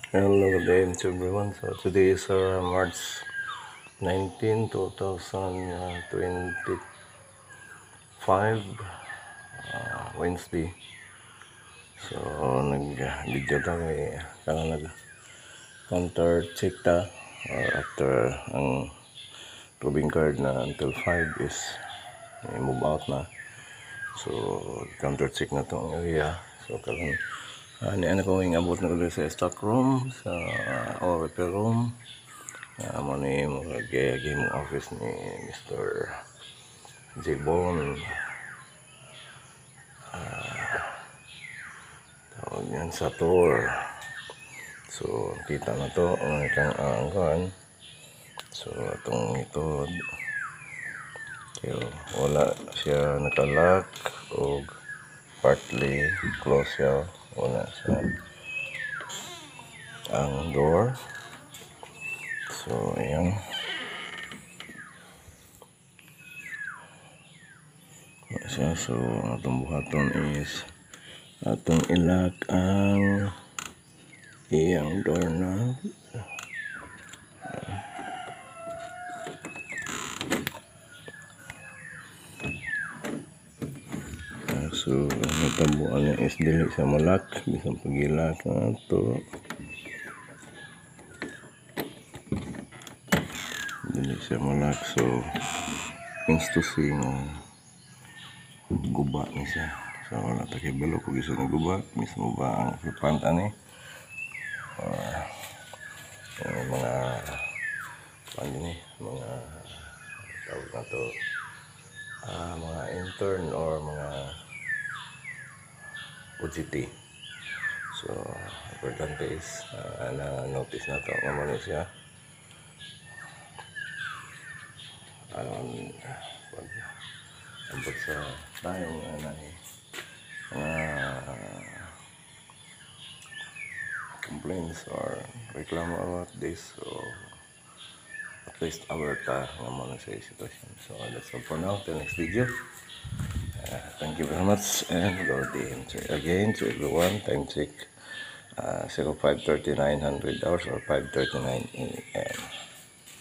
Hello, good day to everyone. So today is March 19, 2025, Wednesday. So nag-video ta kay kanang nag-counter check ta or after ang tubing card na until 5 is move out na. So counter check na tong area. So karon ni ana ko abot na ulit sa stock room sa or repair room. Amo ni mo game office ni Mr. Jibon. Tawag yan sa tour. So kita na to ang itong angkan. So itong ito kaya wala siya nakalock o partly close siya. Wala siya ang door. So ayan. So atong buhaton is atong ilock ang iyang doorknob. So ang tabuan niya is dili sa malak bisan pag-ilock na ito. Dili siya malak, so means to say guba ni siya. So wala ta kay balo kung gusto na guba mismo ba ang pipanta ni mga mga tawag na to mga intern or mga OJT. So importante is na notice na to nga mo siya pag ambot sa tayong complaints or reklamo about this. So at least aware ta nga mo sa sitwasyon. So that's all for now. Till next video. Thank you very much and good day again to everyone. Time check 05:39 hours or 5:39 a.m.